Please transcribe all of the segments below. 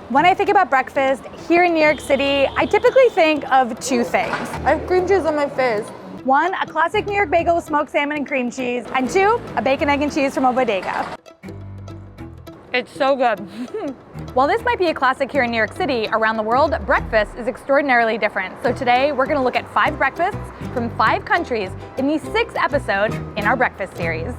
When I think about breakfast here in New York City, I typically think of two things. I have cream cheese on my face. One, a classic New York bagel with smoked salmon and cream cheese. And two, a bacon, egg, and cheese from a bodega. It's so good. While this might be a classic here in New York City, around the world, breakfast is extraordinarily different. So today, we're gonna look at 5 breakfasts from 5 countries in the 6th episode in our breakfast series.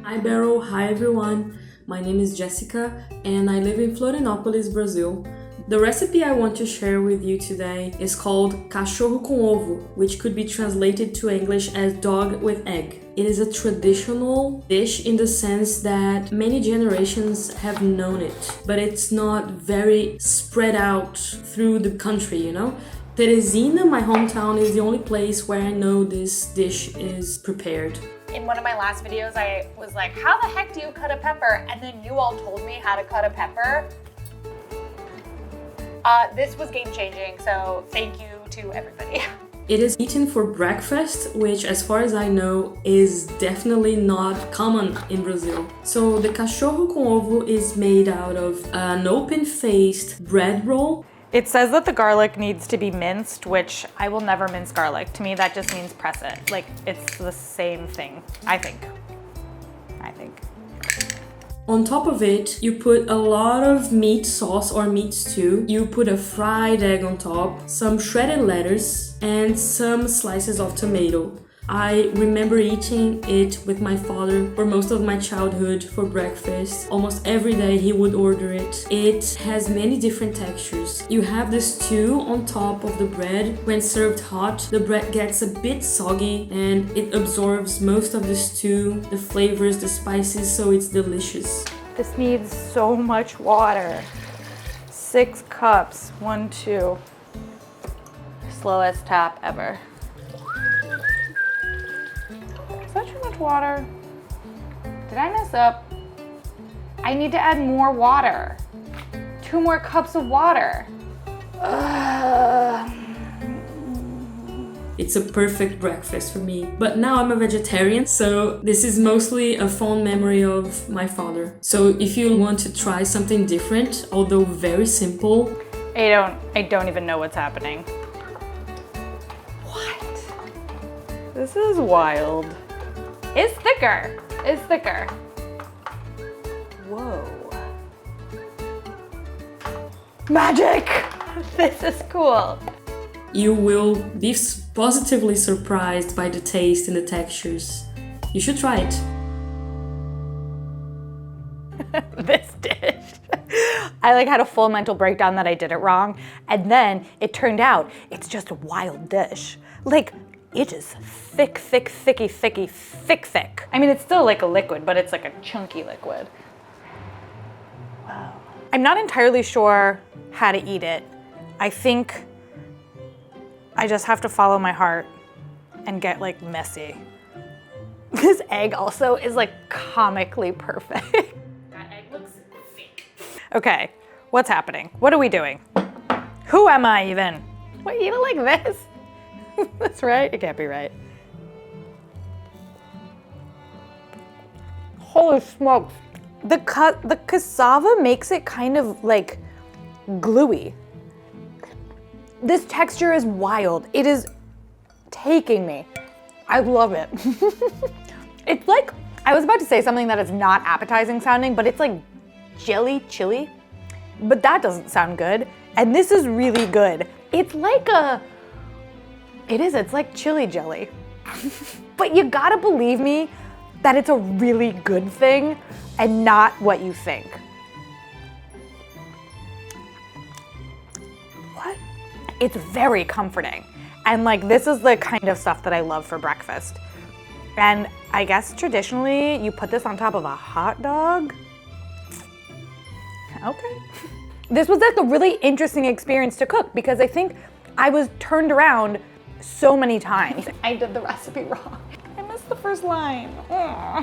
Hi Beryl, hi everyone. My name is Jéssica and I live in Florianópolis, Brazil. The recipe I want to share with you today is called Cachorro Com Ovo, which could be translated to English as dog with egg. It is a traditional dish in the sense that many generations have known it, but it's not very spread out through the country, you know? Teresina, my hometown, is the only place where I know this dish is prepared. In one of my last videos, I was like, how the heck do you cut a pepper? And then you all told me how to cut a pepper. This was game-changing, so thank you to everybody. It is eaten for breakfast, which as far as I know is definitely not common in Brazil. So the Cachorro Com Ovo is made out of an open-faced bread roll. It says that the garlic needs to be minced, which I will never mince garlic. To me, that just means press it. Like, it's the same thing, I think. On top of it, you put a lot of meat sauce or meat stew. You put a fried egg on top, some shredded lettuce, and some slices of tomato. I remember eating it with my father for most of my childhood for breakfast. Almost every day he would order it. It has many different textures. You have the stew on top of the bread. When served hot, the bread gets a bit soggy and it absorbs most of the stew, the flavors, the spices, so it's delicious. This needs so much water. 6 cups, 1, 2. Slowest tap ever. Is that too much water? Did I mess up? I need to add more water. 2 more cups of water. It's a perfect breakfast for me. But now I'm a vegetarian, so this is mostly a fond memory of my father. So if you want to try something different, although very simple. I don't even know what's happening. What? This is wild. It's thicker. It's thicker. Whoa. Magic! This is cool. You will be positively surprised by the taste and the textures. You should try it. This dish. I had a full mental breakdown that I did it wrong, and then it turned out it's just a wild dish. It is thick. I mean, it's still like a liquid, but it's like a chunky liquid. Wow. I'm not entirely sure how to eat it. I think I just have to follow my heart and get messy. This egg also is comically perfect. That egg looks thick. Okay, what's happening? What are we doing? Who am I even? What, eat it like this? That's right? It can't be right. Holy smokes. The cassava makes it kind of gluey. This texture is wild. It is taking me. I love it. It's I was about to say something that is not appetizing sounding, but it's jelly chili. But that doesn't sound good. And this is really good. It's it's like chili jelly. But you gotta believe me that it's a really good thing and not what you think. What? It's very comforting. And this is the kind of stuff that I love for breakfast. And I guess traditionally you put this on top of a hot dog. Okay. This was a really interesting experience to cook because I think I was turned around so many times. I did the recipe wrong. I missed the first line. Ugh.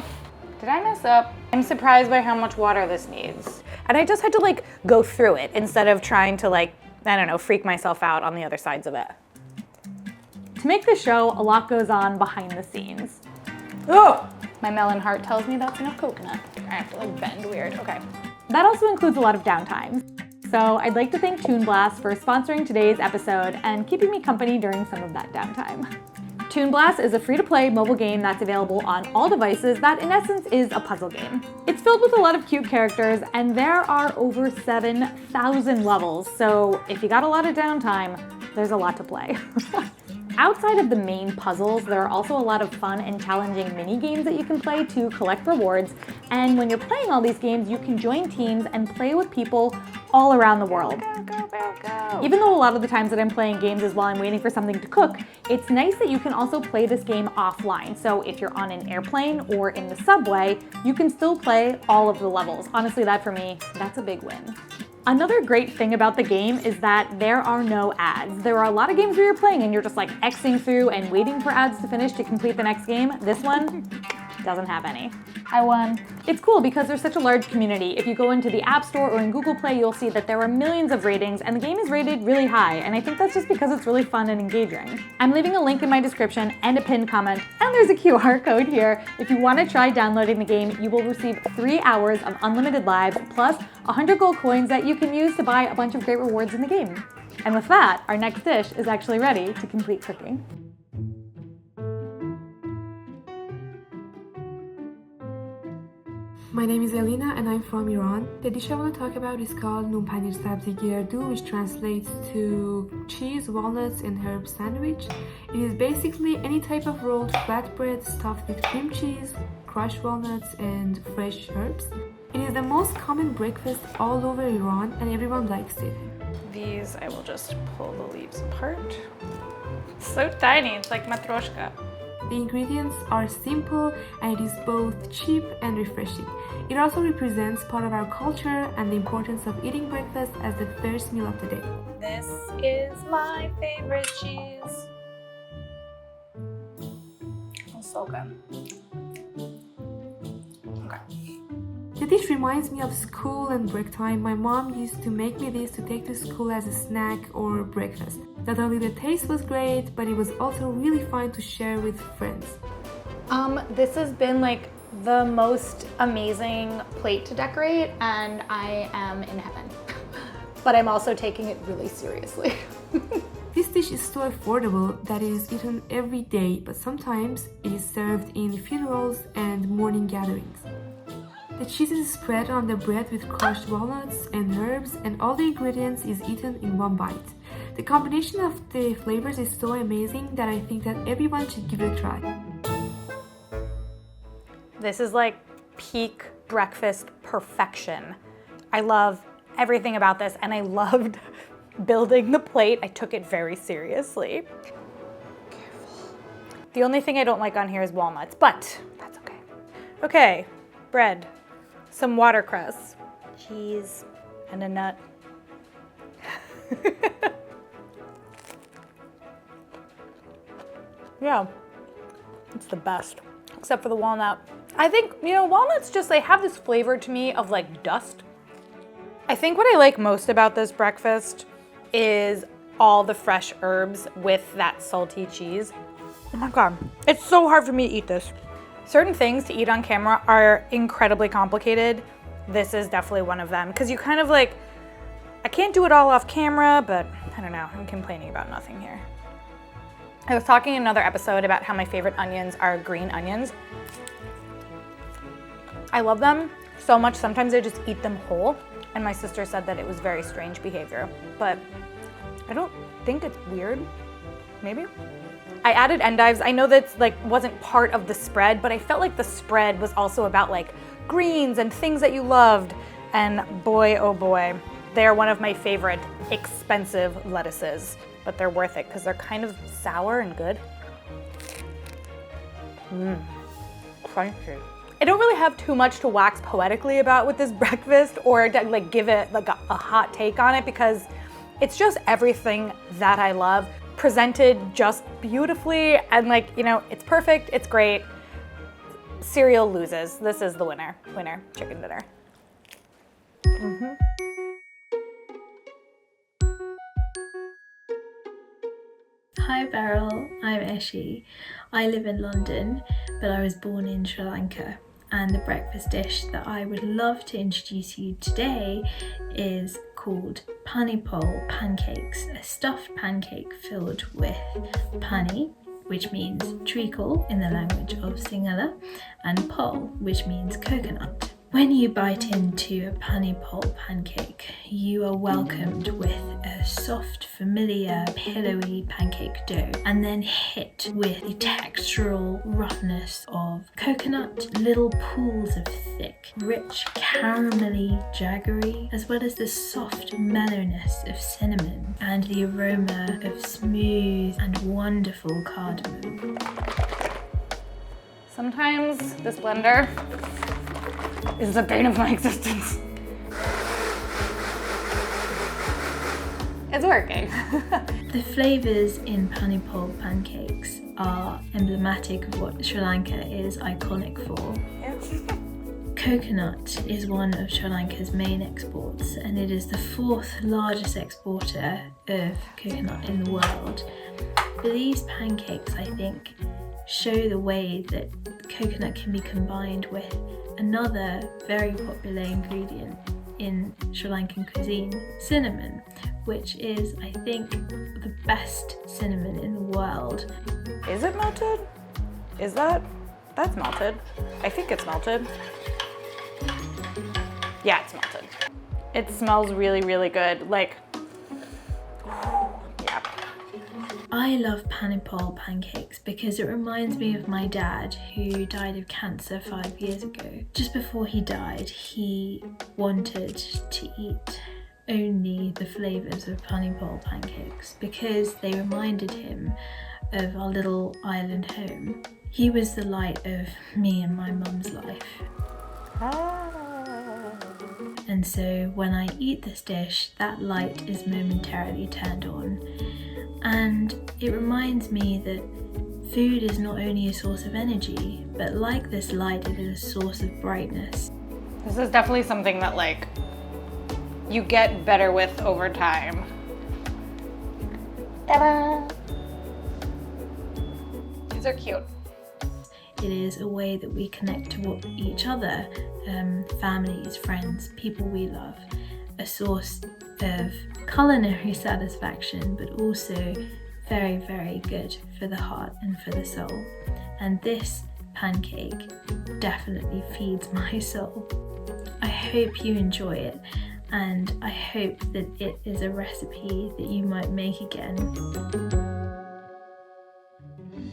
Did I mess up? I'm surprised by how much water this needs. And I just had to go through it instead of trying to I don't know, freak myself out on the other sides of it. To make this show, a lot goes on behind the scenes. Oh, My melon heart tells me that's enough coconut. I have to like bend weird, okay. That also includes a lot of downtime. So I'd like to thank Toon Blast for sponsoring today's episode and keeping me company during some of that downtime. Toon Blast is a free-to-play mobile game that's available on all devices that in essence is a puzzle game. It's filled with a lot of cute characters and there are over 7,000 levels, so if you got a lot of downtime, there's a lot to play. Outside of the main puzzles, there are also a lot of fun and challenging mini games that you can play to collect rewards, and when you're playing all these games, you can join teams and play with people all around the world. Go. Even though a lot of the times that I'm playing games is while I'm waiting for something to cook, it's nice that you can also play this game offline. So if you're on an airplane or in the subway, you can still play all of the levels. Honestly, that for me, that's a big win. Another great thing about the game is that there are no ads. There are a lot of games where you're playing and you're just like Xing through and waiting for ads to finish to complete the next game. This one doesn't have any. I won. It's cool because there's such a large community. If you go into the App Store or in Google Play, you'll see that there are millions of ratings and the game is rated really high, and I think that's just because it's really fun and engaging. I'm leaving a link in my description and a pinned comment, and there's a QR code here. If you want to try downloading the game, you will receive 3 hours of unlimited lives plus 100 gold coins that you can use to buy a bunch of great rewards in the game. And with that, our next dish is actually ready to complete cooking. My name is Elina and I'm from Iran. The dish I want to talk about is called Panir Sabzi Gerdoo, which translates to cheese, walnuts, and herb sandwich. It is basically any type of rolled flatbread stuffed with cream cheese, crushed walnuts, and fresh herbs. It is the most common breakfast all over Iran and everyone likes it. These, I will just pull the leaves apart. So tiny, it's like matryoshka. The ingredients are simple and it is both cheap and refreshing. It also represents part of our culture and the importance of eating breakfast as the first meal of the day. This is my favorite cheese. It's so good. Okay. The dish reminds me of school and break time. My mom used to make me this to take to school as a snack or breakfast. Not only the taste was great, but it was also really fun to share with friends. This has been like the most amazing plate to decorate and I am in heaven. But I'm also taking it really seriously. This dish is so affordable that it is eaten every day, but sometimes it is served in funerals and morning gatherings. The cheese is spread on the bread with crushed walnuts and herbs, and all the ingredients is eaten in one bite. The combination of the flavors is so amazing that I think that everyone should give it a try. This is like peak breakfast perfection. I love everything about this and I loved building the plate. I took it very seriously. Careful. The only thing I don't like on here is walnuts, but that's okay. Okay, bread, some watercress, cheese, and a nut. Yeah, it's the best, except for the walnut. I think, you know, walnuts just, they have this flavor to me of like dust. I think what I like most about this breakfast is all the fresh herbs with that salty cheese. Oh my God, it's so hard for me to eat this. Certain things to eat on camera are incredibly complicated. This is definitely one of them because you kind of like, I can't do it all off camera, but I don't know, I'm complaining about nothing here. I was talking in another episode about how my favorite onions are green onions. I love them so much, sometimes I just eat them whole, and my sister said that it was very strange behavior, but I don't think it's weird, maybe? I added endives. I know that's like wasn't part of the spread, but I felt like the spread was also about like greens and things that you loved, and boy, oh boy, they're one of my favorite expensive lettuces, but they're worth it because they're kind of sour and good. Crunchy. I don't really have too much to wax poetically about with this breakfast or to like give it like a hot take on it because it's just everything that I love, presented just beautifully and like, you know, it's perfect, it's great. Cereal loses. This is the winner. Winner, chicken dinner. Hi Beryl, I'm Eshi. I live in London, but I was born in Sri Lanka. And the breakfast dish that I would love to introduce you today is called Pani Pancakes, a stuffed pancake filled with Pani, which means treacle in the language of Sinhala, and pol, which means coconut. When you bite into a Pani pancake, you are welcomed with a soft, familiar, pillowy pancake dough, and then hit with the textural roughness of coconut, little pools of thick, rich, caramelly jaggery, as well as the soft mellowness of cinnamon and the aroma of smooth and wonderful cardamom. Sometimes this blender is the bane of my existence. It's working. The flavours in Pani pancakes are emblematic of what Sri Lanka is iconic for. Coconut is one of Sri Lanka's main exports, and it is the 4th largest exporter of coconut in the world. But these pancakes, I think, show the way that coconut can be combined with another very popular ingredient in Sri Lankan cuisine, cinnamon, which is, I think, the best cinnamon in the world. Is it melted? That's melted. I think it's melted. Yeah, it's melted. It smells really, really good. Like, yeah. I love Pani pancakes because it reminds me of my dad, who died of cancer 5 years ago. Just before he died, he wanted to eat only the flavours of Pani pancakes because they reminded him of our little island home. He was the light of me and my mum's life. And so when I eat this dish, that light is momentarily turned on. And it reminds me that food is not only a source of energy, but like this light, it is a source of brightness. This is definitely something that, like, you get better with over time. Ta-da! These are cute. It is a way that we connect to each other, families, friends, people we love, a source of culinary satisfaction, but also very, very good for the heart and for the soul. And this pancake definitely feeds my soul. I hope you enjoy it, and I hope that it is a recipe that you might make again.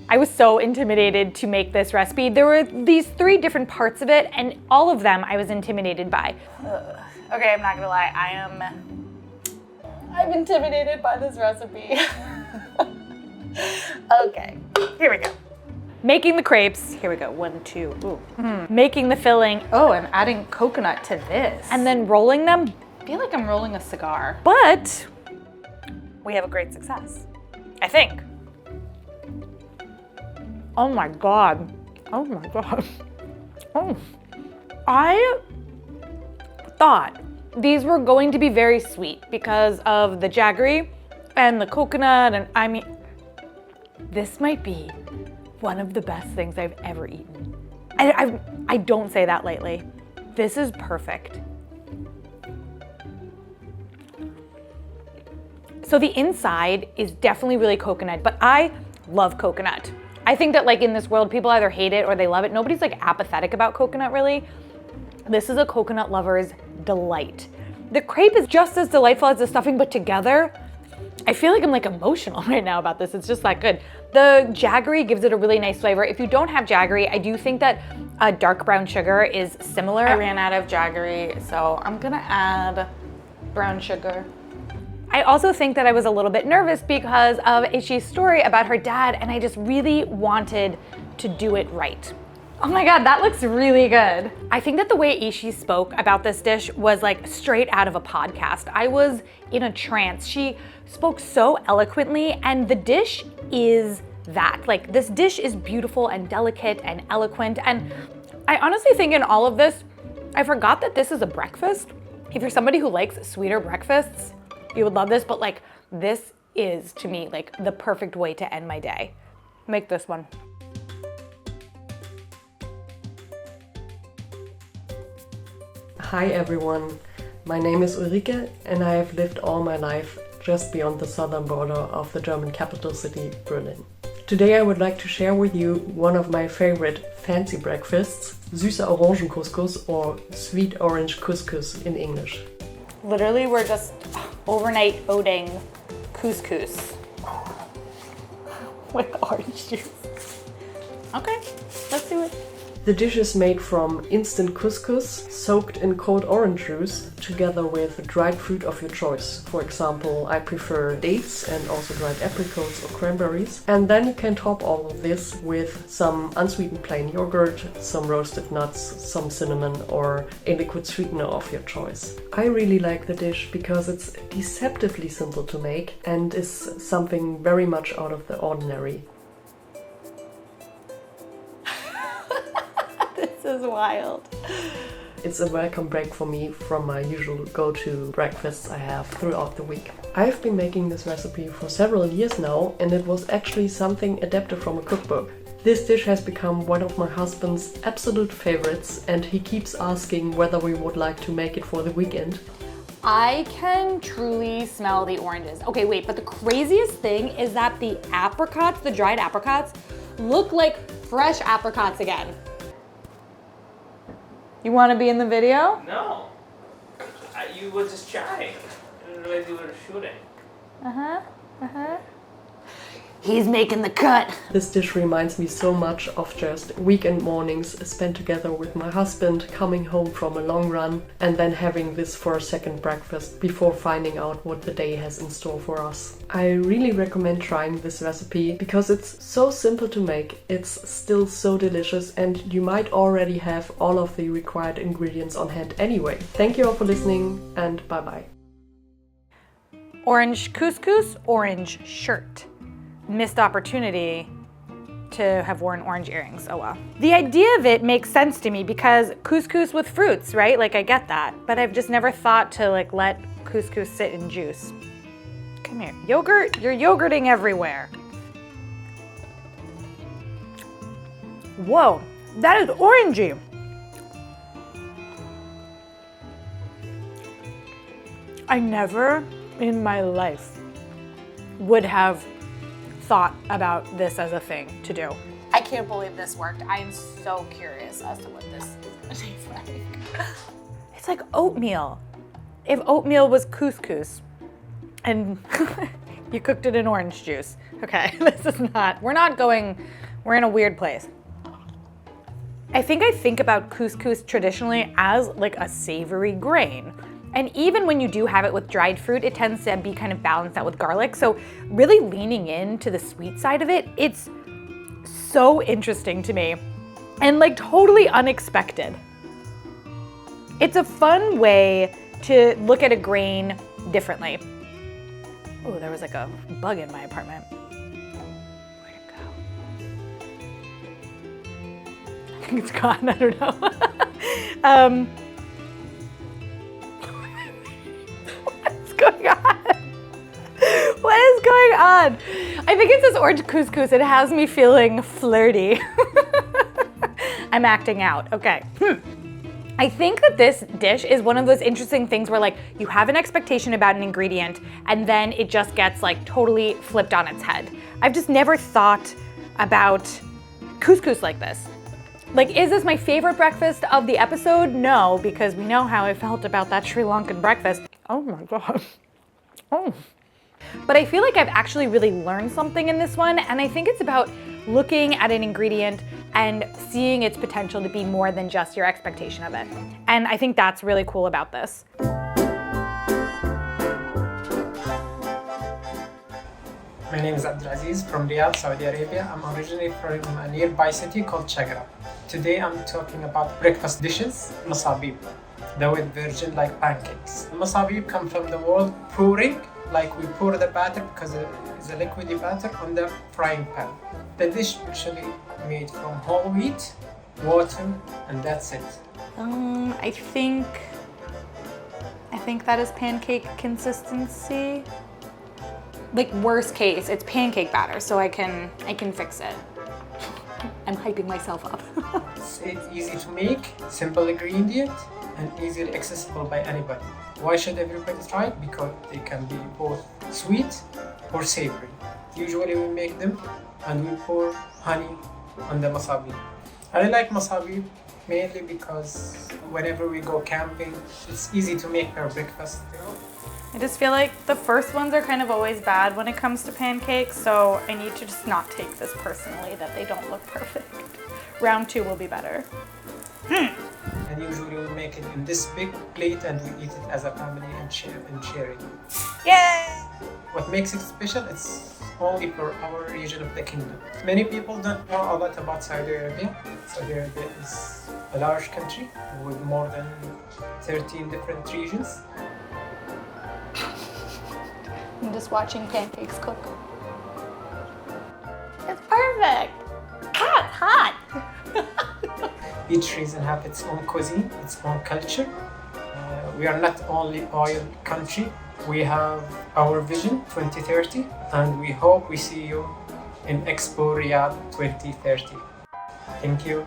I was so intimidated to make this recipe. There were these 3 different parts of it, and all of them I was intimidated by. Okay, I'm not gonna lie, I'm intimidated by this recipe. Okay, here we go. Making the crepes, here we go, 1, 2, ooh. Making the filling. Oh, I'm adding coconut to this. And then rolling them. I feel like I'm rolling a cigar. But we have a great success, I think. Oh my God. Oh my God. Oh. I thought these were going to be very sweet because of the jaggery and the coconut, and I mean, this might be one of the best things I've ever eaten. I don't say that lightly. This is perfect. So the inside is definitely really coconut, but I love coconut. I think that, like, in this world, people either hate it or they love it. Nobody's like apathetic about coconut, really. This is a coconut lover's delight. The crepe is just as delightful as the stuffing, but together, I feel like I'm like emotional right now about this. It's just that good. The jaggery gives it a really nice flavor. If you don't have jaggery, I do think that dark brown sugar is similar. I ran out of jaggery, so I'm gonna add brown sugar. I also think that I was a little bit nervous because of Eshi's story about her dad, and I just really wanted to do it right. Oh my God, that looks really good. I think that the way Eshi spoke about this dish was like straight out of a podcast. I was in a trance. She spoke so eloquently, and the dish is that. Like, this dish is beautiful and delicate and eloquent, and I honestly think in all of this, I forgot that this is a breakfast. If you're somebody who likes sweeter breakfasts, you would love this, but like, this is to me like the perfect way to end my day. Make this one. Hi everyone, my name is Ulrike and I have lived all my life just beyond the southern border of the German capital city, Berlin. Today I would like to share with you one of my favorite fancy breakfasts, Süßer Orangencouscous or sweet orange couscous in English. Literally, we're just overnight oating couscous with orange juice. Okay, let's do it. The dish is made from instant couscous soaked in cold orange juice together with dried fruit of your choice. For example, I prefer dates and also dried apricots or cranberries. And then you can top all of this with some unsweetened plain yogurt, some roasted nuts, some cinnamon or a liquid sweetener of your choice. I really like the dish because it's deceptively simple to make and is something very much out of the ordinary. This is wild. It's a welcome break for me from my usual go-to breakfasts I have throughout the week. I've been making this recipe for several years now and it was actually something adapted from a cookbook. This dish has become one of my husband's absolute favorites and he keeps asking whether we would like to make it for the weekend. I can truly smell the oranges. Okay, wait, but the craziest thing is that the apricots, the dried apricots, look like fresh apricots again. You want to be in the video? No. You were just chatting. I didn't realize you were shooting. He's making the cut. This dish reminds me so much of just weekend mornings spent together with my husband, coming home from a long run and then having this for a second breakfast before finding out what the day has in store for us. I really recommend trying this recipe because it's so simple to make, it's still so delicious and you might already have all of the required ingredients on hand anyway. Thank you all for listening and bye bye. Orange couscous, orange shirt. Missed opportunity to have worn orange earrings. Oh well. The idea of it makes sense to me because couscous with fruits, right? Like I get that, but I've just never thought to like let couscous sit in juice. Come here, yogurt, you're yogurting everywhere. Whoa, that is orangey. I never in my life would have thought about this as a thing to do. I can't believe this worked. I am so curious as to what this is gonna taste like. It's like oatmeal. If oatmeal was couscous and you cooked it in orange juice. Okay, this is not, we're in a weird place. I think about couscous traditionally as like a savory grain. And even when you do have it with dried fruit, it tends to be kind of balanced out with garlic. So really leaning into the sweet side of it, it's so interesting to me and like totally unexpected. It's a fun way to look at a grain differently. Oh, there was like a bug in my apartment. Where'd it go? I think it's gone, I don't know. Going on? What is going on? I think it's this orange couscous. It has me feeling flirty. I'm acting out. Okay. I think that this dish is one of those interesting things where like you have an expectation about an ingredient and then it just gets like totally flipped on its head. I've just never thought about couscous like this. Like, is this my favorite breakfast of the episode? No, because we know how I felt about that Sri Lankan breakfast. Oh my God. Oh. But I feel like I've actually really learned something in this one, and I think it's about looking at an ingredient and seeing its potential to be more than just your expectation of it. And I think that's really cool about this. My name is Abdulaziz from Riyadh, Saudi Arabia. I'm originally from a nearby city called Chagra. Today I'm talking about breakfast dishes, Masabeeb, the wet version like pancakes. Masabeeb come from the word pouring, like we pour the batter because it's a liquidy batter on the frying pan. The dish actually made from whole wheat, water, and that's it. I think that is pancake consistency. like worst case, it's pancake batter, so I can fix it. I'm hyping myself up. It's easy to make, simple ingredient, and easily accessible by anybody. Why should everybody try it? Because they can be both sweet or savory. Usually we make them and we pour honey on the masabeeb. I like masabeeb mainly because whenever we go camping, it's easy to make our breakfast. I just feel like the first ones are kind of always bad when it comes to pancakes, so I need to just not take this personally that they don't look perfect. Round 2 will be better. And usually we make it in this big plate and we eat it as a family and share it. Yay! What makes it special, it's only for our region of the kingdom. Many people don't know a lot about Saudi Arabia. Saudi Arabia is a large country with more than 13 different regions. I'm just watching pancakes cook. It's perfect! Ah, it's hot! Each region has its own cuisine, its own culture. We are not only oil country, we have our vision 2030 and we hope we see you in Expo Riyadh 2030. Thank you.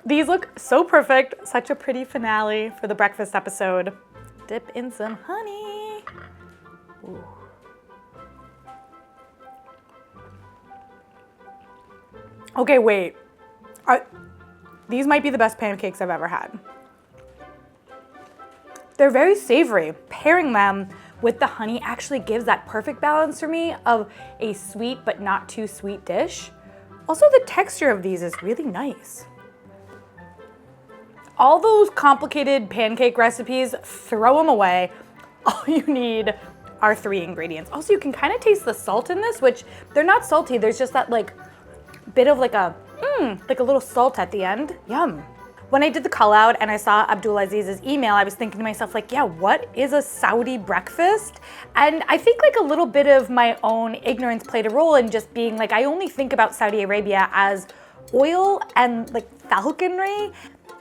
These look so perfect. Such a pretty finale for the breakfast episode. Dip in some honey. Ooh. Okay, wait. These might be the best pancakes I've ever had. They're very savory. Pairing them with the honey actually gives that perfect balance for me of a sweet but not too sweet dish. Also, the texture of these is really nice. All those complicated pancake recipes, throw them away. All you need are 3 ingredients. Also, you can kind of taste the salt in this, which they're not salty. There's just that like bit of like a little salt at the end. Yum. When I did the call out and I saw Abdulaziz's email, I was thinking to myself like, yeah, what is a Saudi breakfast? And I think like a little bit of my own ignorance played a role in just being like, I only think about Saudi Arabia as oil and like falconry.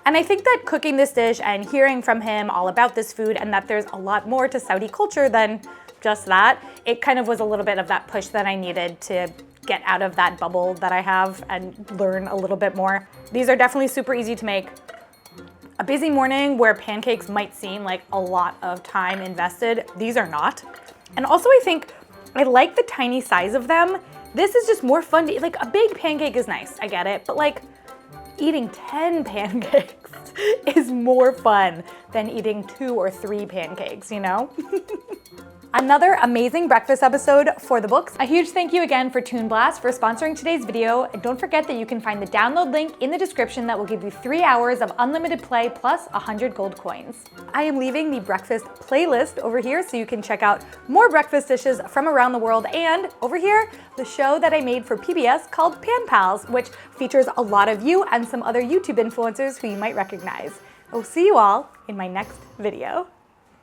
And I think that cooking this dish and hearing from him all about this food and that there's a lot more to Saudi culture than just that, it kind of was a little bit of that push that I needed to get out of that bubble that I have and learn a little bit more. These are definitely super easy to make. A busy morning where pancakes might seem like a lot of time invested, these are not. And also I think I like the tiny size of them. This is just more fun to eat. Like a big pancake is nice, I get it, but like eating 10 pancakes is more fun than eating 2 or 3 pancakes, you know? Another amazing breakfast episode for the books. A huge thank you again for Toon Blast for sponsoring today's video. And don't forget that you can find the download link in the description that will give you 3 hours of unlimited play plus 100 gold coins. I am leaving the breakfast playlist over here so you can check out more breakfast dishes from around the world. And over here, the show that I made for PBS called Pan Pals, which features a lot of you and some other YouTube influencers who you might recognize. I'll see you all in my next video.